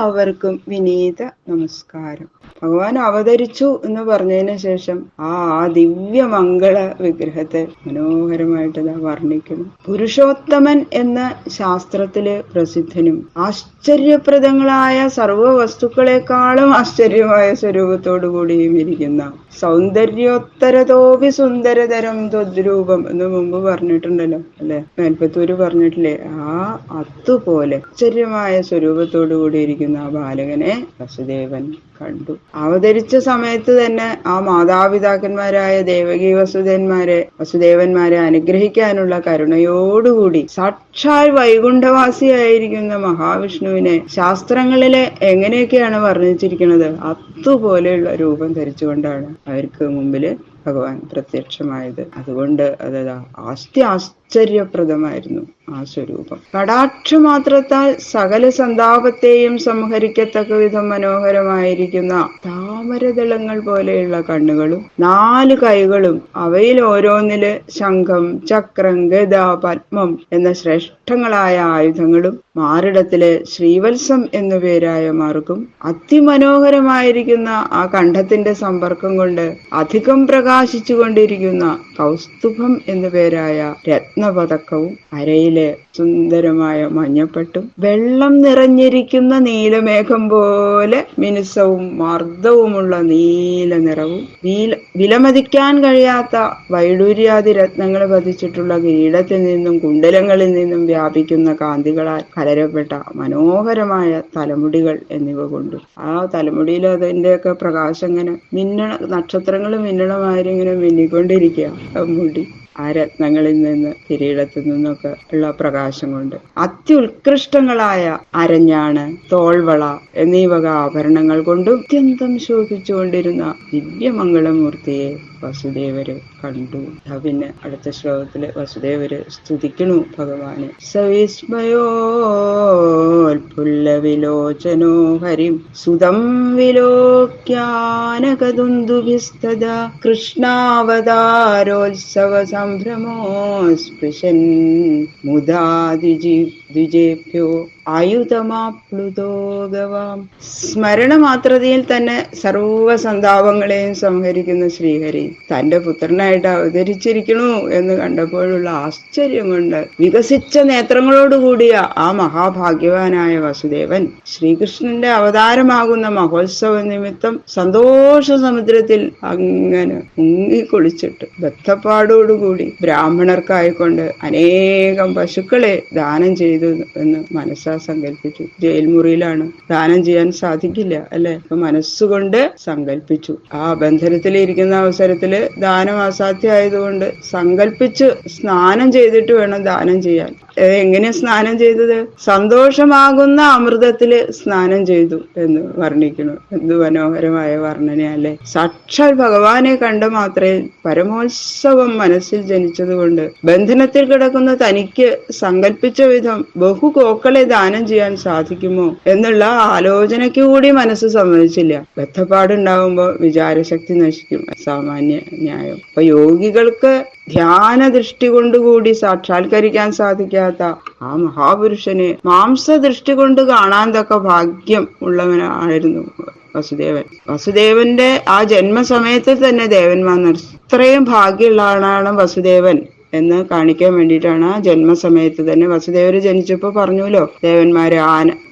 എല്ലാവർക്കും വിനീത നമസ്കാരം. ഭഗവാൻ അവതരിച്ചു എന്ന് പറഞ്ഞതിന് ശേഷം ആ ദിവ്യമംഗള വിഗ്രഹത്തെ മനോഹരമായിട്ട് വർണ്ണിക്കുന്നു. പുരുഷോത്തമൻ എന്ന ശാസ്ത്രത്തില് പ്രസിദ്ധനും ആശ്ചര്യപ്രദങ്ങളായ സർവ്വ വസ്തുക്കളെക്കാളും ആശ്ചര്യമായ സ്വരൂപത്തോടു കൂടിയും ഇരിക്കുന്ന സൗന്ദര്യോത്തരതോപി സുന്ദരതരം ത്വദ്രൂപം എന്ന് മുമ്പ് പറഞ്ഞിട്ടുണ്ടല്ലോ അല്ലെ, മേൽപ്പത്തൂര് പറഞ്ഞിട്ടില്ലേ? അതുപോലെ ആശ്ചര്യമായ സ്വരൂപത്തോടു കൂടിയിരിക്കുന്ന ആ ബാലകനെ വസുദേവൻ കണ്ടു. അവതരിച്ച സമയത്ത് തന്നെ ആ മാതാപിതാക്കന്മാരായ ദേവകി വസുദേവന്മാരെ അനുഗ്രഹിക്കാനുള്ള കരുണയോടുകൂടി സാക്ഷാൽ വൈകുണ്ഠവാസിയായിരിക്കുന്ന മഹാവിഷ്ണുവിനെ ശാസ്ത്രങ്ങളിലെ എങ്ങനെയൊക്കെയാണ് വർണ്ണിച്ചിരിക്കുന്നത് അതുപോലെയുള്ള രൂപം ധരിച്ചുകൊണ്ടാണ് അവർക്ക് മുമ്പില് ഭഗവാൻ പ്രത്യക്ഷമായത്. അതുകൊണ്ട് ആശ്ചര്യപ്രദമായിരുന്നു ആ സ്വരൂപം. കടാക്ഷമാത്രത്താൽ സകല സന്താപത്തെയും സംഹരിക്കത്തക്ക വിധം മനോഹരമായിരിക്കുന്ന താമരദളങ്ങൾ പോലെയുള്ള കണ്ണുകളും 4 കൈകളും അവയിൽ ഓരോന്നില് ശംഖം, ചക്രം, ഗദ, പത്മം എന്ന ശ്രേഷ്ഠങ്ങളായ ആയുധങ്ങളും മാറിടത്തിലെ ശ്രീവത്സം എന്നു പേരായ മാർഗും അതിമനോഹരമായിരിക്കുന്ന ആ കണ്ഠത്തിന്റെ സമ്പർക്കം കൊണ്ട് അധികം പ്രകാശിച്ചു കൊണ്ടിരിക്കുന്ന കൗസ്തുഭം എന്നു പേരായ രത്നപതക്കവും അരയിലെ സുന്ദരമായ മഞ്ഞപ്പട്ടും വെള്ളം നിറഞ്ഞിരിക്കുന്ന നീലമേഘം പോലെ മിനുസവും മർദ്ദവുമുള്ള നീല നിറവും വിലമതിക്കാൻ കഴിയാത്ത വൈഡൂര്യാദി രത്നങ്ങൾ പതിച്ചിട്ടുള്ള കിരീടത്തിൽ നിന്നും കുണ്ടലങ്ങളിൽ നിന്നും വ്യാപിക്കുന്ന കാന്തികളാൽ കലരപ്പെട്ട മനോഹരമായ തലമുടികൾ എന്നിവ കൊണ്ടു. ആ തലമുടിയിൽ അതിന്റെയൊക്കെ പ്രകാശം ഇങ്ങനെ നക്ഷത്രങ്ങൾ മിന്നണമാതിരി ഇങ്ങനെ മിന്നിക്കൊണ്ടിരിക്കുക. മുടി ആ രത്നങ്ങളിൽ നിന്ന് കിരീടത്തിൽ നിന്നൊക്കെ ഉള്ള പ്രകാശം കൊണ്ട് അത്യുത്കൃഷ്ടങ്ങളായ അരഞ്ഞാണ്, തോൾവള എന്നീ വക ആഭരണങ്ങൾ കൊണ്ടും അത്യന്തം ശോഭിച്ചുകൊണ്ടിരുന്ന ദിവ്യമംഗളമൂർത്തിയെ വസുദേവര് കണ്ടു. പിന്നെ അടുത്ത ശ്ലോകത്തില് വസുദേവര് സ്തുതിക്കണു ഭഗവാനെ. സവിസ്മയോൽപുല്ലവിലോചനോ ഹരിം സുതം വിലോക്യാനകദുന്ദുഭിസ്തദാ കൃഷ്ണാവതാരോത്സവ സംഭ്രമോസ്പൃശൻ മുദാ ദ്വിജേഭ്യോ ആയുധമാപ്ലുതോ ഗവാം. സ്മരണ മാത്രതയിൽ തന്നെ സർവസന്താപങ്ങളെയും സംഹരിക്കുന്ന ശ്രീഹരി തന്റെ പുത്രനായിട്ട് അവതരിച്ചിരിക്കണു എന്ന് കണ്ടപ്പോഴുള്ള ആശ്ചര്യം കൊണ്ട് വികസിച്ച നേത്രങ്ങളോടുകൂടിയ ആ മഹാഭാഗ്യവാനായ വസുദേവൻ ശ്രീകൃഷ്ണന്റെ അവതാരമാകുന്ന മഹോത്സവ നിമിത്തം സന്തോഷ സമുദ്രത്തിൽ അങ്ങനെ മുങ്ങിക്കുളിച്ചിട്ട് ബദ്ധപ്പാടോടുകൂടി ബ്രാഹ്മണർക്കായിക്കൊണ്ട് അനേകം പശുക്കളെ ദാനം ചെയ്തു എന്ന് മനസ്സാ സങ്കല്പിച്ചു. ജയിൽമുറിയിലാണ്, ദാനം ചെയ്യാൻ സാധിക്കില്ല അല്ലെ. അപ്പൊ മനസ്സുകൊണ്ട് സങ്കല്പിച്ചു. ആ ബന്ധനത്തിലിരിക്കുന്ന അവസരത്തില് ദാനം അസാധ്യമായതുകൊണ്ട് സങ്കല്പിച്ച് സ്നാനം ചെയ്തിട്ട് വേണം ദാനം ചെയ്യാൻ. എങ്ങനെ സ്നാനം ചെയ്തത്? സന്തോഷമാകുന്ന അമൃതത്തില് സ്നാനം ചെയ്തു എന്ന് വർണ്ണിക്കുന്നു. എന്ത് മനോഹരമായ വർണ്ണനയല്ലേ. സാക്ഷാൽ ഭഗവാനെ കണ്ട മാത്രമേ പരമോത്സവം മനസ്സിൽ ജനിച്ചതുകൊണ്ട് ബന്ധനത്തിൽ കിടക്കുന്ന തനിക്ക് സങ്കല്പിച്ച വിധം ബഹുകോക്കളെ ദാനം ചെയ്യാൻ സാധിക്കുമോ എന്നുള്ള ആലോചനയ്ക്ക് കൂടി മനസ്സ് സമ്മതിച്ചില്ല. ബദ്ധപ്പാടുണ്ടാവുമ്പോ വിചാരശക്തി നശിക്കും, സാമാന്യ ന്യായം. അപ്പൊ യോഗികൾക്ക് ധ്യാന ദൃഷ്ടി കൊണ്ടുകൂടി സാക്ഷാത്കരിക്കാൻ സാധിക്കാത്ത ആ മഹാപുരുഷനെ മാംസദൃഷ്ടി കൊണ്ട് കാണാൻ തക്ക ഭാഗ്യം ഉള്ളവനായിരുന്നു വസുദേവന്റെ ആ ജന്മസമയത്തിൽ തന്നെ ദേവന്മാർ ഇത്രയും ഭാഗ്യമുള്ള ആളാണ് വസുദേവൻ എന്ന് കാണിക്കാൻ വേണ്ടിയിട്ടാണ് ആ ജന്മസമയത്ത് തന്നെ വസുദേവര് ജനിച്ചപ്പോ പറഞ്ഞുല്ലോ ദേവന്മാര്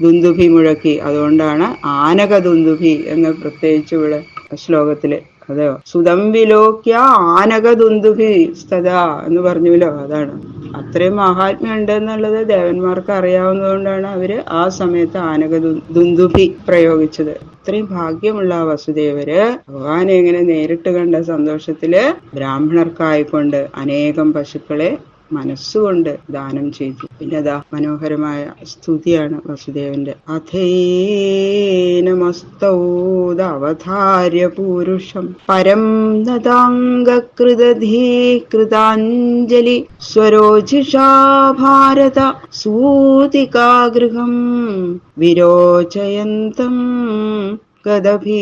ദുന്ദുഭി മുഴക്കി. അതുകൊണ്ടാണ് ആനക ദുന്ദുഭി എന്ന് പ്രത്യേകിച്ച് ഇവിടെ ശ്ലോകത്തില് അതെയോ സുതം വിലോക്യ ആനക ദുന്ദുഭി സ്തദാ എന്ന് പറഞ്ഞുല്ലോ. അതാണ് അത്രയും മഹാത്മ്യം ഉണ്ട് എന്നുള്ളത് ദേവന്മാർക്ക് അറിയാവുന്നതുകൊണ്ടാണ് അവര് ആ സമയത്ത് ആനക ദുന്ദുഭി പ്രയോഗിച്ചത്. ഇത്രയും ഭാഗ്യമുള്ള വസുദേവര് ഭഗവാനെ എങ്ങനെ നേരിട്ട് കണ്ട സന്തോഷത്തില് ബ്രാഹ്മണർക്കായിക്കൊണ്ട് അനേകം പശുക്കളെ മനസ്സുകൊണ്ട് ദാനം ചെയ്തു. പിന്നെ അതാ മനോഹരമായ സ്തുതിയാണ് വസുദേവന്റെ. അഥേനമസ്തൗദവധാര്യ പൂരുഷം പരം നദാംഗകൃതധീകൃതാഞ്ജലി സ്വരോജിഷാ ഭാരത സൂതികാഗൃഹം വിരോചയന്തം ഗദഭീ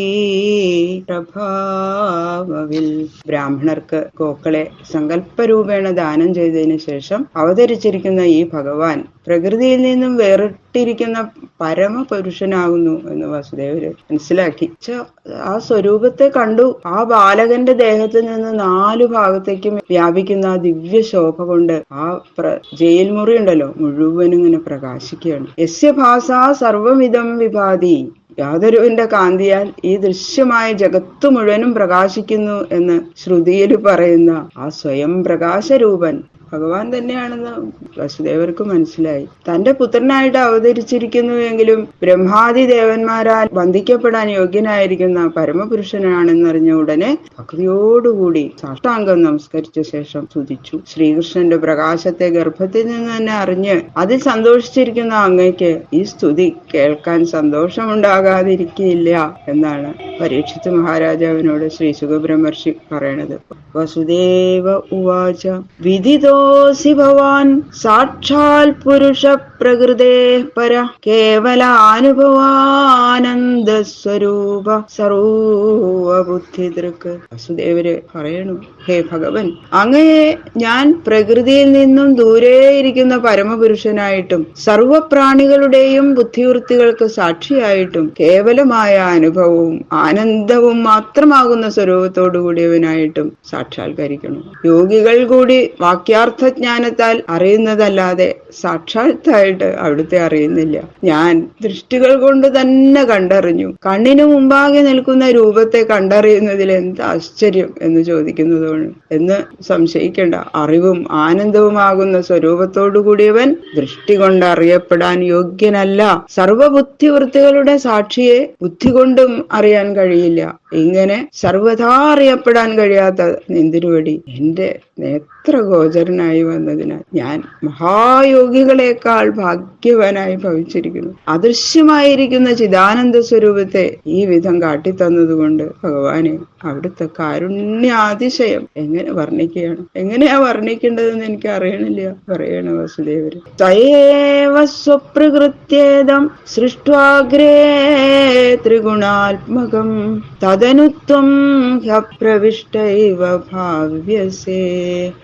പ്രഭാവവിൽ. ബ്രാഹ്മണർക്ക് ഗോക്കളെ സങ്കല്പരൂപേണ ദാനം ചെയ്തതിനു ശേഷം അവതരിച്ചിരിക്കുന്ന ഈ ഭഗവാൻ പ്രകൃതിയിൽ നിന്നും വേറിട്ടിരിക്കുന്ന പരമപുരുഷനാകുന്നു എന്ന് വാസുദേവര് മനസ്സിലാക്കി. ആ സ്വരൂപത്തെ കണ്ടു. ആ ബാലകന്റെ ദേഹത്തിൽ നിന്ന് 4 ഭാഗത്തേക്കും വ്യാപിക്കുന്ന ആ ദിവ്യ ശോഭ കൊണ്ട് ആ ജയിൽ മുറി ഉണ്ടല്ലോ മുഴുവനും ഇങ്ങനെ പ്രകാശിക്കുകയാണ്. യസ്യ ഭാസാ സർവമിതം വിഭാതി. യാതൊരുവിന്റെ കാന്തിയാൽ ഈ ദൃശ്യമായ ജഗത്ത് മുഴുവനും പ്രകാശിക്കുന്നു എന്ന് ശ്രുതിയിൽ പറയുന്ന ആ സ്വയം പ്രകാശരൂപൻ ഭഗവാൻ തന്നെയാണെന്ന് വസുദേവർക്ക് മനസ്സിലായി. തന്റെ പുത്രനായിട്ട് അവതരിച്ചിരിക്കുന്നുവെങ്കിലും ബ്രഹ്മാദി ദേവന്മാരാൽ വന്ദിക്കപ്പെടാൻ യോഗ്യനായിരിക്കുന്ന പരമപുരുഷനാണെന്നറിഞ്ഞ ഉടനെ ഭക്തിയോടുകൂടി സാഷ്ടാംഗം നമസ്കരിച്ച ശേഷം സ്തുതിച്ചു. ശ്രീകൃഷ്ണന്റെ പ്രകാശത്തെ ഗർഭത്തിൽ നിന്ന് തന്നെ അറിഞ്ഞ് അതിൽ സന്തോഷിച്ചിരിക്കുന്ന അങ്ങയ്ക്ക് ഈ സ്തുതി കേൾക്കാൻ സന്തോഷമുണ്ടാകാതിരിക്കില്ല എന്നാണ് പരീക്ഷിത് മഹാരാജാവിനോട് ശ്രീ സുഖബ്രഹ്മർഷി പറയണത്. വസുദേവ ഉവാച വിദിതോസി ഭവാൻ സാക്ഷാൽ പുരുഷ പ്രകൃതേ പര കേവലാനുഭവാനന്ദ സ്വരൂപ സർവബുദ്ധിദൃക്. വസുദേവര് പറയണു, ഹേ ഭഗവൻ, അങ്ങയെ ഞാൻ പ്രകൃതിയിൽ നിന്നും ദൂരെയിരിക്കുന്ന പരമപുരുഷനായിട്ടും സർവപ്രാണികളുടെയും ബുദ്ധിവൃത്തികൾക്ക് സാക്ഷിയായിട്ടും കേവലമായ അനുഭവവും ആനന്ദവും മാത്രമാകുന്ന സ്വരൂപത്തോടു കൂടിയവനായിട്ടും സാക്ഷാത്കരിക്കണം. യോഗികൾ കൂടി വാക്യാർത്ഥജ്ഞാനത്താൽ അറിയുന്നതല്ലാതെ സാക്ഷാത്തായിട്ട് അവിടുത്തെ അറിയുന്നില്ല. ഞാൻ ദൃഷ്ടികൾ കൊണ്ട് തന്നെ കണ്ടറിഞ്ഞു. കണ്ണിനു മുമ്പാകെ നിൽക്കുന്ന രൂപത്തെ കണ്ടറിയുന്നതിൽ എന്ത് ആശ്ചര്യം എന്ന് ചോദിക്കുന്നതാണ് എന്ന് സംശയിക്കേണ്ട. അറിവും ആനന്ദവുമാകുന്ന സ്വരൂപത്തോടു കൂടിയവൻ ദൃഷ്ടി കൊണ്ട് അറിയപ്പെടാൻ യോഗ്യനല്ല. സർവബുദ്ധിവൃത്തികളുടെ സാക്ഷിയെ ബുദ്ധി കൊണ്ടും അറിയാൻ കഴിയില്ല. ഇങ്ങനെ സർവഥാ അറിയപ്പെടാൻ കഴിയാത്ത നെന്തിരുവടി എന്റെ നേത്രഗോചരനായി വന്നതിനാൽ ഞാൻ മഹായോഗികളെക്കാൾ ഭാഗ്യവാനായി ഭവിച്ചിരിക്കുന്നു. അദൃശ്യമായിരിക്കുന്ന ചിദാനന്ദ സ്വരൂപത്തെ ഈ വിധം കാട്ടിത്തന്നതുകൊണ്ട് ഭഗവാനെ അവിടുത്തെ കാരുണ്യാതിശയം എങ്ങനെ വർണ്ണിക്കുകയാണ്. എങ്ങനെയാ വർണ്ണിക്കേണ്ടതെന്ന് എനിക്ക് അറിയണില്ല. പറയണ വസുദേവര് തയേവ സ്വപ്രകൃത്യേദം സൃഷ്ട്വാഗ്രേ ത്രിഗുണാത്മകം തദനുത്വം ഹ്യപ്രവിഷ്ടൈവ ഭാവ്യസേ.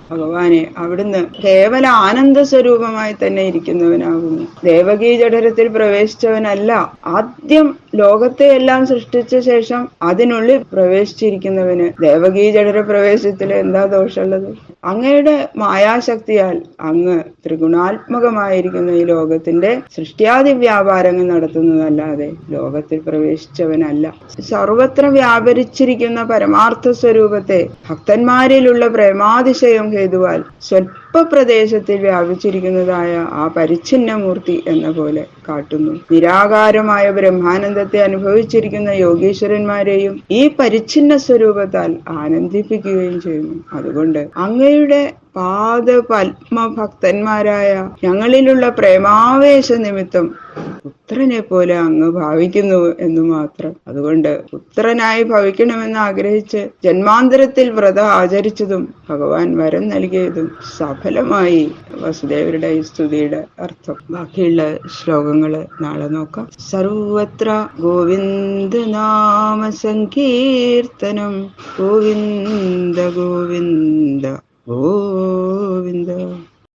ഭഗവാനെ അവിടുന്ന് കേവല ആനന്ദ സ്വരൂപമായി തന്നെ ഇരിക്കുന്നവനാകുന്നു. ദേവകീ ജഠരത്തിൽ പ്രവേശിച്ചവനല്ല. ആദ്യം ലോകത്തെ എല്ലാം സൃഷ്ടിച്ച ശേഷം അതിനുള്ളിൽ പ്രവേശിച്ചിരിക്കുന്നവന് ദേവകീ ജഠര പ്രവേശത്തിൽ എന്താ ദോഷമുള്ളത്? അങ്ങയുടെ മായാശക്തിയാൽ അങ്ങ് ത്രിഗുണാത്മകമായിരിക്കുന്ന ഈ ലോകത്തിന്റെ സൃഷ്ടിയാദി വ്യാപാരങ്ങൾ നടത്തുന്നതല്ലാതെ ലോകത്തിൽ പ്രവേശിച്ചവനല്ല. സർവത്ര വ്യാപരിച്ചിരിക്കുന്ന പരമാർത്ഥ സ്വരൂപത്തെ ഭക്തന്മാരിലുള്ള പ്രേമാതിശയം ഹേതുവാൽ സ്വൽപ്പപ്രദേശത്തിൽ വ്യാപിച്ചിരിക്കുന്നതായ ആ പരിച്ഛിന്ന മൂർത്തി എന്ന പോലെ കാട്ടുന്നു. നിരാകാരമായ ബ്രഹ്മാനന്ദത്തെ അനുഭവിച്ചിരിക്കുന്ന യോഗീശ്വരന്മാരെയും ഈ പരിച്ഛിന്ന സ്വരൂപത്താൽ ആനന്ദിപ്പിക്കുകയും ചെയ്യുന്നു. അതുകൊണ്ട് അങ്ങയുടെ പാദപത്മഭക്തന്മാരായ ഞങ്ങളിലുള്ള പ്രേമാവേശ നിമിത്തം പുത്രനെ പോലെ അങ്ങ് ഭാവിക്കുന്നു എന്ന് മാത്രം. അതുകൊണ്ട് പുത്രനായി ഭവിക്കണമെന്ന് ആഗ്രഹിച്ച് ജന്മാന്തരത്തിൽ വ്രതം ആചരിച്ചതും ഭഗവാൻ വരം നൽകിയതും സഫലമായി. വസുദേവരുടെ ഈ സ്തുതിയുടെ അർത്ഥം ബാക്കിയുള്ള ശ്ലോകങ്ങള് നാളെ നോക്കാം. സർവത്ര ഗോവിന്ദ നാമ സങ്കീർത്തനം ഗോവിന്ദ ഗോവിന്ദ ഗോവിന്ദ.